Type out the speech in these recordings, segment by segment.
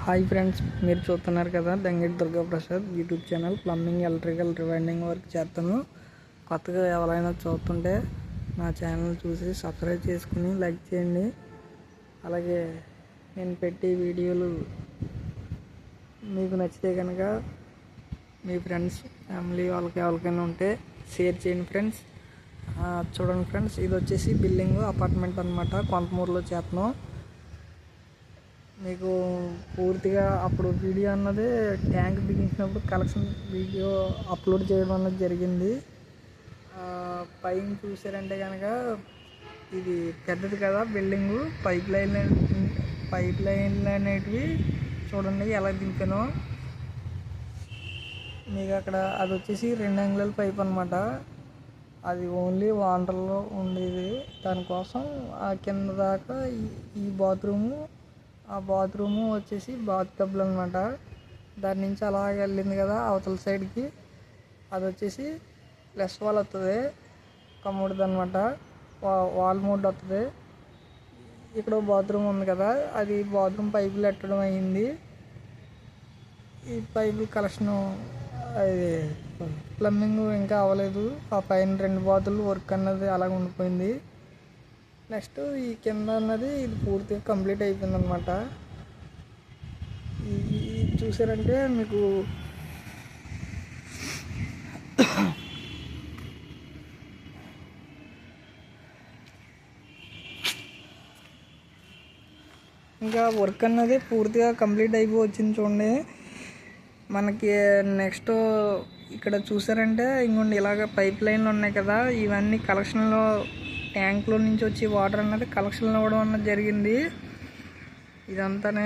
Hi friends, మీరు చూస్తున్నారు కదా Dangeti Durgaprasad YouTube channel. Plumbing, electrical, rewinding work చేస్తాను. కొత్తగా ఎవరైనా చూస్తుంటే నా ఛానల్ చూసి సబ్స్క్రైబ్ చేసుకుని లైక్ చేయండి. అలాగే నేను పెట్టే వీడియోలు మీకు నచ్చితే కనుక మీ ఫ్రెండ్స్, ఫ్యామిలీ వాళ్ళకి ఎవరికైనా ఉంటే షేర్ చేయండి ఫ్రెండ్స్. చూడండి ఫ్రెండ్స్, ఇది వచ్చేసి బిల్డింగ్ అపార్ట్మెంట్ అనమాట. కొంతమూరులో చేస్తున్నాం. మీకు పూర్తిగా అప్పుడు వీడియో అన్నది ట్యాంక్ బిగించినప్పుడు కలెక్షన్ వీడియో అప్లోడ్ చేయడం అన్నది జరిగింది. పైన చూసారంటే కనుక ఇది పెద్దది కదా బిల్డింగు. పైప్ లైన్లు అనేటివి చూడండి ఎలా దింపానో. మీకు అక్కడ అది వచ్చేసి 2 అంగుళాల పైప్ అనమాట. అది ఓన్లీ వాటర్లో ఉండేది. దానికోసం ఆ కింద దాకా ఈ బాత్రూము వచ్చేసి బాత్ టబ్లు అనమాట. దాని నుంచి అలాగే వెళ్ళింది కదా అవతల సైడ్కి, అది వచ్చేసి ప్లస్ వాల్ వస్తుంది, కమ్ముడిది అనమాట. వాల్ మోడ్ వస్తుంది. ఇక్కడ బాత్రూమ్ ఉంది కదా, అది బాత్రూమ్ పైపులు పెట్టడం అయింది. ఈ పైపు కలెక్షను అది ప్లంబింగ్ ఇంకా అవ్వలేదు. ఆ పైన 2 బాతులు వర్క్ అన్నది అలాగ ఉండిపోయింది. నెక్స్ట్ ఈ కింద అన్నది ఇది పూర్తిగా కంప్లీట్ అయిపోయింది అనమాట. ఇది చూసారంటే మీకు ఇంకా వర్క్ అన్నది పూర్తిగా కంప్లీట్ అయిపోయి వచ్చింది చూడండి. మనకి నెక్స్ట్ ఇక్కడ చూసారంటే ఇంకొండి ఇలాగ పైప్ లైన్లు ఉన్నాయి కదా, ఇవన్నీ కలెక్షన్లో ట్యాంక్లో నుంచి వచ్చి వాటర్ అన్నది కలెక్షన్లో అవ్వడం అన్నది జరిగింది. ఇదంతానే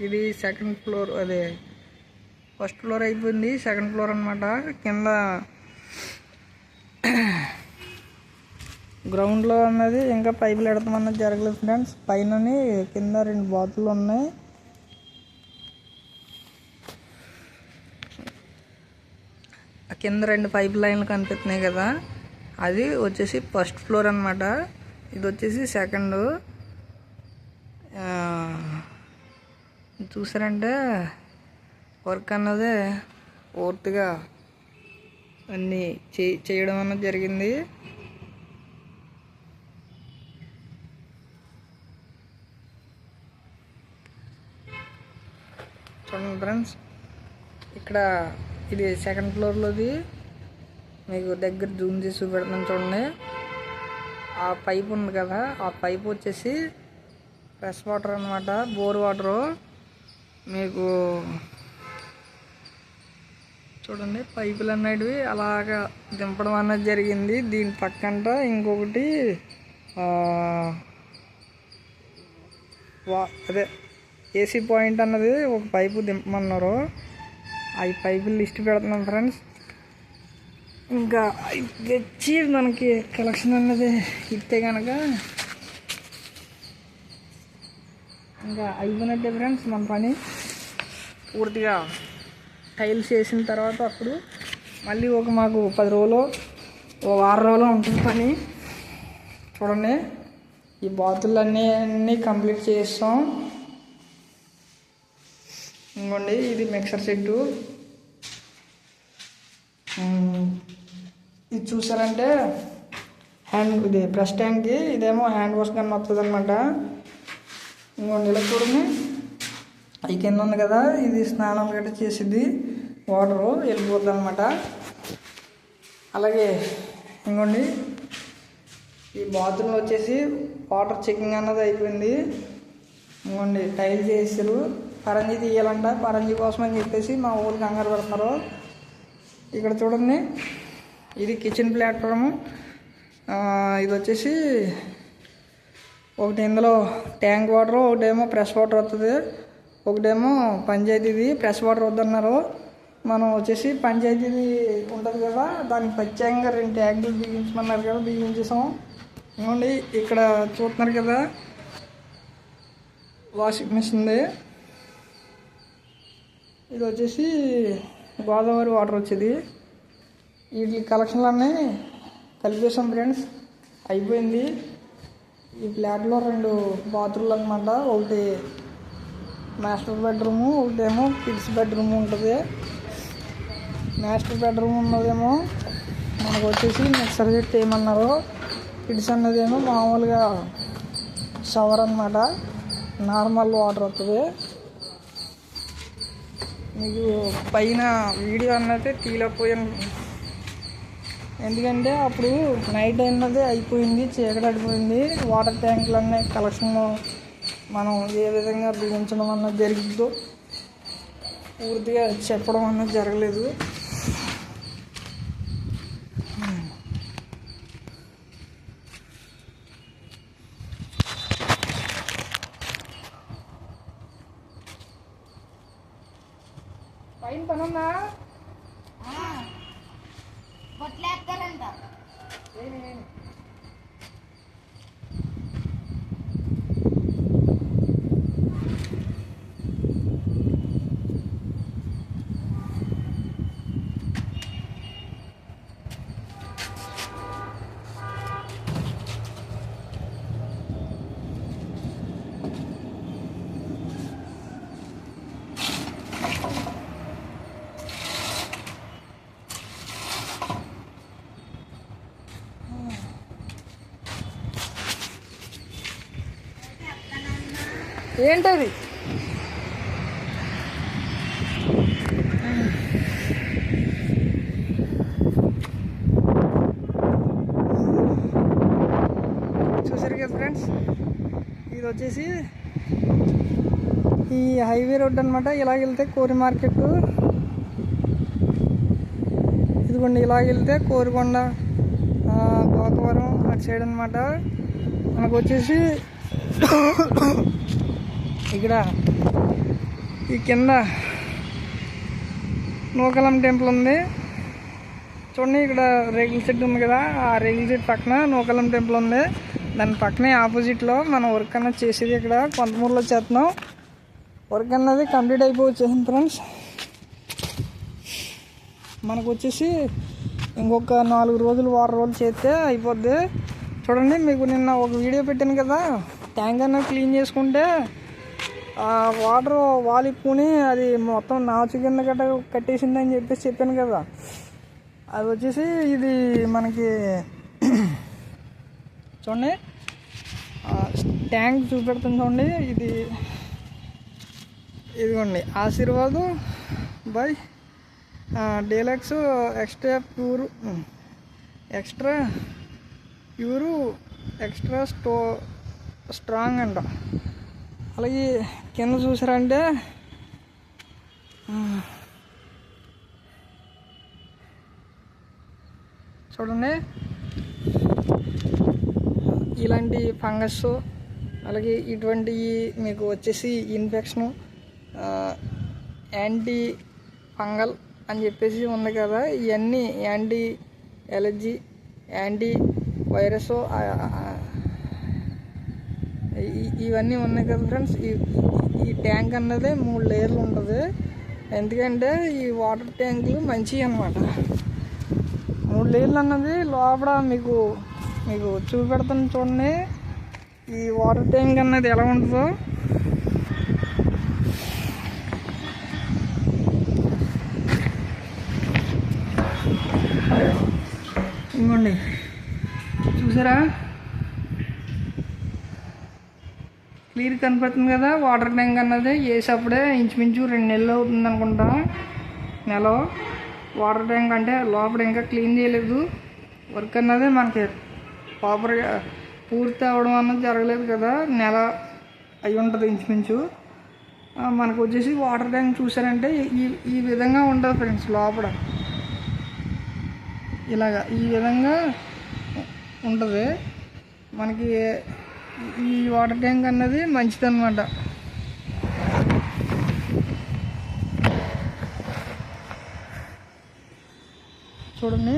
ఇది సెకండ్ ఫ్లోర్, అదే ఫస్ట్ ఫ్లోర్ అయిపోయింది, సెకండ్ ఫ్లోర్ అనమాట. కింద గ్రౌండ్లో అన్నది ఇంకా పైపులు పెడతాం అన్నది జరగలేదు ఫ్రెండ్స్. పైన కింద 2 బాతులు ఉన్నాయి. కింద 2 పైప్ లైన్లు కనిపిస్తున్నాయి కదా, అది వచ్చేసి ఫస్ట్ ఫ్లోర్ అనమాట. ఇది వచ్చేసి సెకండ్. చూసారంటే వర్క్ అన్నది పూర్తిగా అన్నీ చేయడం అన్నది జరిగింది. చూడండి ఫ్రెండ్స్, ఇక్కడ ఇది సెకండ్ ఫ్లోర్లోది. మీకు దగ్గర జూమ్ చేసి చూపెడతాను చూడండి. ఆ పైప్ ఉంది కదా, ఆ పైప్ వచ్చేసి ఫ్రెష్ వాటర్ అనమాట, బోర్ వాటరు. మీకు చూడండి పైపులు అనేటివి అలాగా దింపడం అన్నది జరిగింది. దీని పక్కంట ఇంకొకటి అదే ఏసీ పాయింట్ అన్నది ఒక పైపు దింపమన్నారు. ఆ పైపులు లిస్ట్ పెడుతున్నాం ఫ్రెండ్స్. ఇంకా తెచ్చి మనకి కలెక్షన్ అన్నది ఇస్తే కనుక ఇంకా అయిపోయినట్టే ఫ్రెండ్స్ మన పని. పూర్తిగా టైల్స్ వేసిన తర్వాత అప్పుడు మళ్ళీ మాకు 10 రోజులు, 1 వారం రోజులు ఉంటుంది పని. చూడండి ఈ బాతులు అన్నీ కంప్లీట్ చేస్తాం. ఇంకోండి ఇది మిక్సర్ సెట్టు. ఇది చూసారంటే ఇది బ్రష్ ట్యాంక్కి, ఇదేమో హ్యాండ్ వాష్ గన్ వస్తుంది అనమాట. ఇంకోండి ఇలా చూడండి, ఈ కింద ఉంది కదా, ఇది స్నానం గట్రా చేసిద్ది, వాటరు వెళ్ళిపోతుంది అనమాట. అలాగే ఇంకోండి ఈ బాత్రూమ్ వచ్చేసి వాటర్ చెకింగ్ అన్నది అయిపోయింది. ఇంకోండి టైల్స్ వేసారు, పరంజి తీయాలంట. పరంజి కోసం అని చెప్పేసి మా ఊరికి కంగారు పెడుతున్నారు. ఇక్కడ చూడండి ఇది కిచెన్ ప్లాట్ఫాము. ఇది వచ్చేసి ఒకటి ఇందులో ట్యాంక్ వాటర్, ఒకటేమో ఫ్రెష్ వాటర్ వస్తుంది, ఒకటేమో పంచాయతీది ఫ్రెష్ వాటర్ వద్దన్నారు. మనం వచ్చేసి పంచాయతీది ఉంటుంది కదా, దానికి ప్రత్యేకంగా 2 ట్యాంకులు బిగించమన్నారు కదా, బిగించేసాం. ఇవ్వండి ఇక్కడ చూస్తున్నారు కదా వాషింగ్ మిషన్ది. ఇది వచ్చేసి గోదావరి వాటర్ వచ్చేది. వీటి కలెక్షన్లన్నీ కలిపేసాం ఫ్రెండ్స్, అయిపోయింది. ఈ ఫ్లాట్లో 2 బాత్రూమ్లు అనమాట. ఒకటి మాస్టర్ బెడ్రూము, ఒకటేమో కిడ్స్ బెడ్రూమ్ ఉంటుంది. మాస్టర్ బెడ్రూమ్ ఉన్నదేమో మనకు వచ్చేసి మిక్సర్ సెట్ ఏమన్నారు. కిడ్స్ అన్నదేమో మామూలుగా షవర్ అన్నమాట, నార్మల్ వాటర్ వస్తుంది. మీకు పైన వీడియో అన్నది తీయలేకపోయాను, ఎందుకంటే అప్పుడు నైట్ అన్నది అయిపోయింది, చీకటి అయిపోయింది. వాటర్ ట్యాంకులు అన్నీ కలెక్షన్ మనం ఏ విధంగా బిగించడం అన్నది జరిగిందో పూర్తిగా చెప్పడం అన్నది జరగలేదు. పైన పని ఉందా? ఏంటది? చూసారు కదా ఫ్రెండ్స్, ఇది వచ్చేసి ఈ హైవే రోడ్ అనమాట. ఇలాగ వెళ్తే కోరి మార్కెట్, ఇదిగోండి ఇలాగ వెళ్తే కోరికొండ, గోకవరం అటు సైడ్ అనమాట. మనకు వచ్చేసి ఇక్కడ ఈ కింద నూకలం టెంపుల్ ఉంది చూడండి. ఇక్కడ రేగుల చెట్టు ఉంది కదా, ఆ రేగుల చెట్టు పక్కన నూకలం టెంపుల్ ఉంది. దాని పక్కనే ఆపోజిట్లో మనం వర్క్ అన్నది చేసేది. ఇక్కడ కొంతమూరులో చేస్తున్నాం. వర్క్ అన్నది కంప్లీట్ అయిపోవచ్చేసింది ఫ్రెండ్స్. మనకు వచ్చేసి ఇంకొక 4 రోజులు 6 రోజులు చేస్తే అయిపోద్ది. చూడండి, మీకు నిన్న ఒక వీడియో పెట్టాను కదా, ట్యాంక్ అన్నది క్లీన్ చేసుకుంటే వాటర్ వాలిప్పుని అది మొత్తం నాచు కింద కట్టేసిందని చెప్పేసి చెప్పాను కదా. అది వచ్చేసి ఇది మనకి చూడండి ట్యాంక్ చూపెడుతుంది చూడండి. ఇదిగోండి Aashirvaad by deluxe extra pure extra strong అంట. అలాగే కింద చూసారంటే చూడండి ఇలాంటి ఫంగస్, అలాగే ఇటువంటి మీకు వచ్చేసి ఇన్ఫెక్షను, యాంటీ ఫంగల్ అని చెప్పేసి ఉంది కదా, ఇవన్నీ యాంటీ ఎలర్జీ, యాంటీ వైరస్ ఇవన్నీ ఉన్నాయి కదా ఫ్రెండ్స్. ఈ ట్యాంక్ అన్నది 3 లేయర్లు ఉంటుంది. ఎందుకంటే ఈ వాటర్ ట్యాంకులు మంచివి అన్నమాట. 3 లేయర్లు అన్నది లోపల మీకు చూపెడతాను చూడండి. ఈ వాటర్ ట్యాంక్ అన్నది ఎలా ఉంటుందో ఇవ్వండి, చూసారా క్లియర్ కనపడుతుంది కదా. వాటర్ ట్యాంక్ అన్నది వేసేప్పుడే ఇంచుమించు 2 నెలలు అవుతుంది అనుకుంటా. నెల వాటర్ ట్యాంక్ అంటే లోపల ఇంకా క్లీన్ చేయలేదు. వర్క్ అన్నది మనకి ప్రాపర్గా పూర్తి అవ్వడం అన్నది జరగలేదు కదా, నెల అయి ఉంటుంది ఇంచుమించు. మనకు వచ్చేసి వాటర్ ట్యాంక్ చూసారంటే ఈ విధంగా ఉంటుంది ఫ్రెండ్స్. లోపల ఇలాగా ఈ విధంగా ఉంటుంది మనకి. ఈ వాటర్ ట్యాంక్ అన్నది మంచిదన్నమాట. చూడండి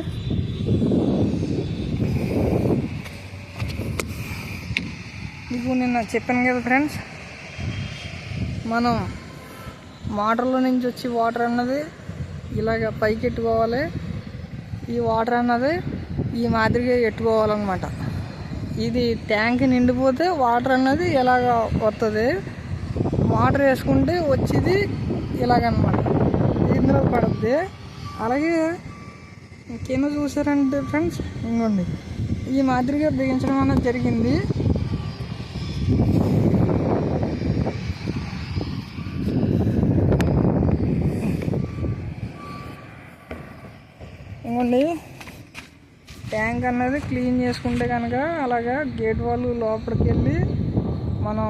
మీకు నిన్న చెప్పాను కదా ఫ్రెండ్స్, మనం మోటార్లో నుంచి వచ్చి వాటర్ అన్నది ఇలాగ పైకి ఎట్టుకోవాలి. ఈ వాటర్ అన్నది ఈ మాదిరిగా ఎట్టుకోవాలన్నమాట. ఇది ట్యాంక్ నిండిపోతే వాటర్ అన్నది ఎలాగ వస్తుంది. వాటర్ వేసుకుంటే వచ్చేది ఇలాగనమాట, ఇందులో పడుద్ది. అలాగే కింద చూసారంటే ఫ్రెండ్స్ ఇంకోండి ఈ మాదిరిగా బిగించడం అనేది జరిగింది. ఇంకోండి ట్యాంక్ అన్నది క్లీన్ చేసుకుంటే కనుక అలాగా గేట్ వాళ్ళు లోపలికి వెళ్ళి మనం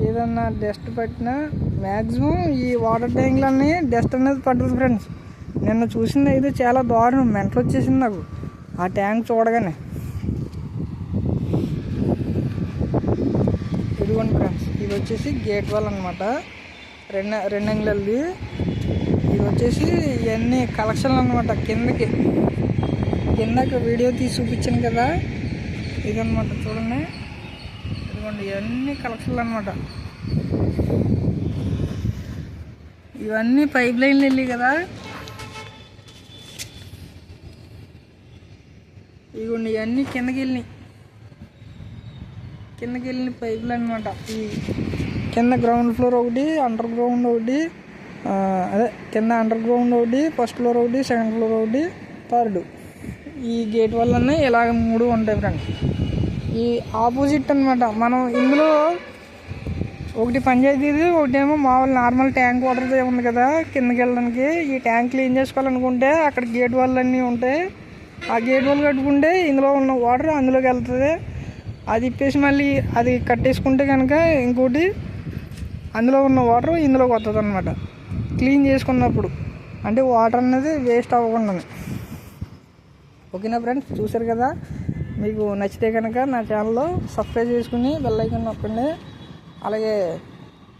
ఏదన్నా డస్ట్ పట్టినా మ్యాక్సిమం ఈ వాటర్ ట్యాంక్లన్నీ డస్ట్ అనేది పడుతుంది ఫ్రెండ్స్. నిన్న చూసింది అయితే చాలా దారుణం, మెంటలు వచ్చేసింది నాకు ఆ ట్యాంక్ చూడగానే. ఇదిగోండి ఫ్రెండ్స్, ఇది వచ్చేసి గేట్ వాల్ అనమాట, రెండు అంగుళాలది. ఇది వచ్చేసి ఇవన్నీ కలెక్షన్లు అనమాట. కిందకి వీడియో తీసి చూపించాను కదా, ఇదనమాట చూడండి. ఇదిగోండి ఇవన్నీ కలెక్షన్లు అనమాట. ఇవన్నీ పైప్ లైన్లు వెళ్ళి కదా, ఇదిగోండి ఇవన్నీ కిందకి వెళ్ళిన పైపులు అనమాట. ఈ కింద గ్రౌండ్ ఫ్లోర్ ఒకటి, అండర్ గ్రౌండ్ ఒకటి, అదే కింద అండర్ గ్రౌండ్ ఒకటి, ఫస్ట్ ఫ్లోర్ ఒకటి, సెకండ్ ఫ్లోర్ ఒకటి, థర్డ్. ఈ గేట్ వల్లనే ఇలాగ 3 ఉంటాయి ఫ్రెండ్స్. ఈ ఆపోజిట్ అనమాట. మనం ఇందులో ఒకటి పంచాయతీది, ఒకటేమో మామూలు నార్మల్ ట్యాంక్ వాటర్తో ఉంది కదా కిందకి వెళ్ళడానికి. ఈ ట్యాంక్ క్లీన్ చేసుకోవాలనుకుంటే అక్కడ గేట్ వాల్ అన్నీ ఉంటాయి. ఆ గేట్ వాల్ కట్టుకుంటే ఇందులో ఉన్న వాటర్ అందులోకి వెళ్తుంది. అది ఇప్పేసి మళ్ళీ అది కట్టేసుకుంటే కనుక ఇంకోటి అందులో ఉన్న వాటర్ ఇందులోకి వస్తుంది అనమాట క్లీన్ చేసుకున్నప్పుడు. అంటే వాటర్ అనేది వేస్ట్ అవ్వకుండా. ఓకేనా ఫ్రెండ్స్, చూసారు కదా. మీకు నచ్చితే కనుక నా ఛానల్లో సబ్స్క్రైబ్ చేసుకుని బెల్ ఐకాన్ నొక్కండి. అలాగే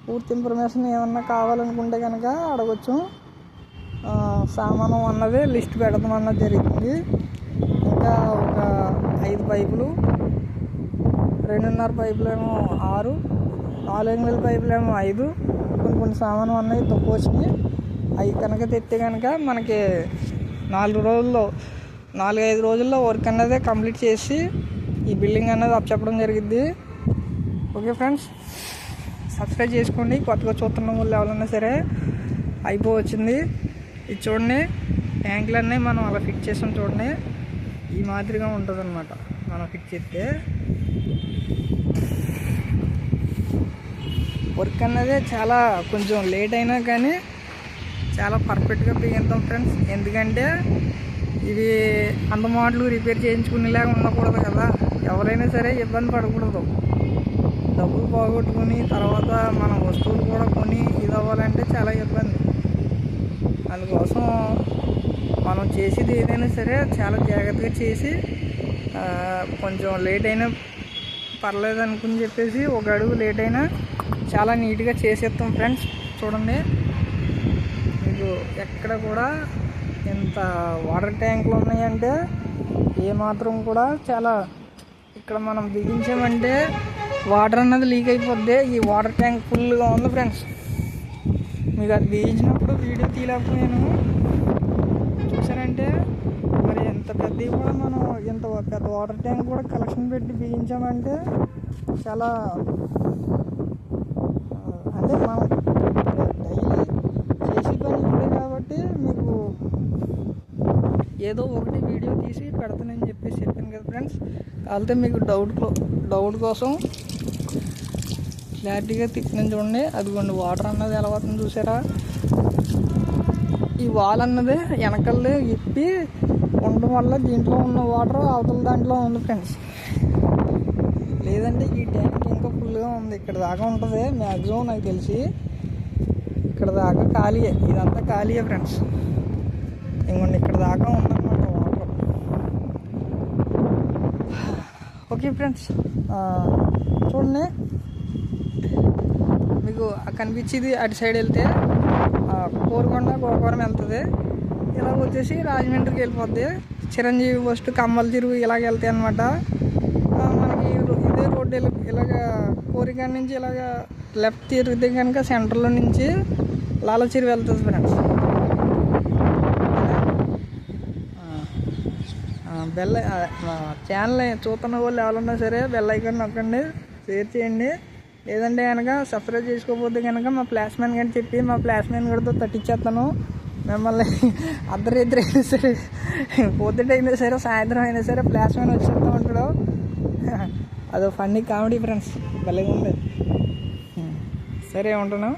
పూర్తి ఇన్ఫర్మేషన్ ఏమన్నా కావాలనుకుంటే కనుక అడగచ్చు. సామానం అన్నది లిస్ట్ పెడతాం అన్నది జరిగింది. ఇంకా ఒక 5 పైపులు, 2.5 పైపులేమో 6, 4 అంగుళాల పైపులేమో 5, కొన్ని సామానం అన్నవి తక్కువ వచ్చినాయి. అవి కనుక తెస్తే కనుక మనకి 4-5 రోజుల్లో వర్క్ అన్నదే కంప్లీట్ చేసి ఈ బిల్డింగ్ అన్నది అప్పచెప్పడం జరిగింది. ఓకే ఫ్రెండ్స్, సబ్స్క్రైబ్ చేసుకోండి. కొత్తగా చూస్తున్న వాళ్ళు ఎవరైనా సరే. అయిపోవచ్చింది. ఇది చూడండి, ట్యాంకులన్నీ మనం అలా ఫిట్ చేసాం చూడండి. ఈ మాదిరిగా ఉంటుంది అనమాట మనం ఫిట్ చేస్తే. వర్క్ అన్నదే చాలా కొంచెం లేట్ అయినా కానీ చాలా పర్ఫెక్ట్గా బిగిస్తాం ఫ్రెండ్స్. ఎందుకంటే ఇవి అందమాటలు రిపేర్ చేయించుకునేలాగా ఉండకూడదు కదా. ఎవరైనా సరే ఇబ్బంది పడకూడదు. డబ్బులు పోగొట్టుకుని తర్వాత మన వస్తువులు కూడా కొని ఇది అవ్వాలంటే చాలా ఇబ్బంది. అందుకోసం మనం చేసేది ఏదైనా సరే చాలా జాగ్రత్తగా చేసి కొంచెం లేట్ అయినా పర్లేదు అనుకుని చెప్పేసి ఒక అడుగు లేట్ అయినా చాలా నీట్గా చేసేస్తాం ఫ్రెండ్స్. చూడండి, మీకు ఎక్కడ కూడా ఇంత వాటర్ ట్యాంకులు ఉన్నాయంటే ఏమాత్రం కూడా చాలా ఇక్కడ మనం బిగించామంటే వాటర్ అన్నది లీక్ అయిపోద్ది. ఈ వాటర్ ట్యాంక్ ఫుల్గా ఉంది ఫ్రెండ్స్. మీకు అది బిగించినప్పుడు వీడియో తీయలేకపోయాను. చూసారంటే మరి ఎంత పెద్దవి కూడా మనం ఇంత పెద్ద వాటర్ ట్యాంక్ కూడా కలెక్షన్ పెట్టి బిగించామంటే చాలా అంటే మనం డైలీ చేసే పని ఇప్పుడే కాబట్టి మీకు ఏదో ఒకటి వీడియో తీసి పెడతానని చెప్పాను కదా ఫ్రెండ్స్. కాకపోతే మీకు డౌట్ కోసం క్లారిటీగా తిప్పిన చూడండి. అదిగోండి వాటర్ అన్నది ఎలా అవుతుంది చూసారా. ఈ వాల్ అన్నది వెనకల్ని ఇప్పి ఉండడం వల్ల దీంట్లో ఉన్న వాటర్ అవతల దాంట్లో ఉంది ఫ్రెండ్స్. లేదంటే ఈ ట్యాంక్ ఇంకా ఫుల్గా ఉంది. ఇక్కడ దాకా ఉంటుంది మ్యాక్సిమం నాకు తెలిసి. ఇక్కడ దాకా ఖాళీయే, ఇదంతా ఖాళీయే ఫ్రెండ్స్. ఇంకోండి ఇక్కడ దాకా ఉందన్నమాట వాటర్. ఓకే ఫ్రెండ్స్, చూడండి మీకు కనిపించేది అటు సైడ్ వెళ్తే కోరుకొండ గోకవరం వెళ్తుంది. ఇలా వచ్చేసి రాజమండ్రికి వెళ్ళిపోద్ది. చిరంజీవి ఫస్ట్ కమ్మల చెరువు ఇలాగ వెళ్తాయి అనమాట. మనకి ఇదే రోడ్డు ఇలాగ కోరికాడ నుంచి ఇలాగ లెఫ్ట్ తిరిగితే కనుక సెంటర్లో నుంచి లాల చెరువు వెళ్తుంది ఫ్రెండ్స్. ఛానల్ చూస్తున్న వాళ్ళు ఎవరన్నా సరే బెల్ ఐకాన్ నొక్కండి, షేర్ చేయండి. లేదంటే కనుక సబ్స్క్రైబ్ చేసుకోకపోతే కనుక మా ప్లాస్మెన్ గారు చెప్పి మా ప్లాస్మెన్ గారితో తట్టించేస్తాను మిమ్మల్ని. అర్ధరాత్రి అయినా సరే, పొద్దుట అయినా సరే, సాయంత్రం అయినా సరే ప్లాస్మెన్ వచ్చేస్తూ ఉంటాడు. అదో ఫన్నీ కామెడీ ఫ్రెండ్స్, భలేగా ఉంది. సరే ఉంటాను.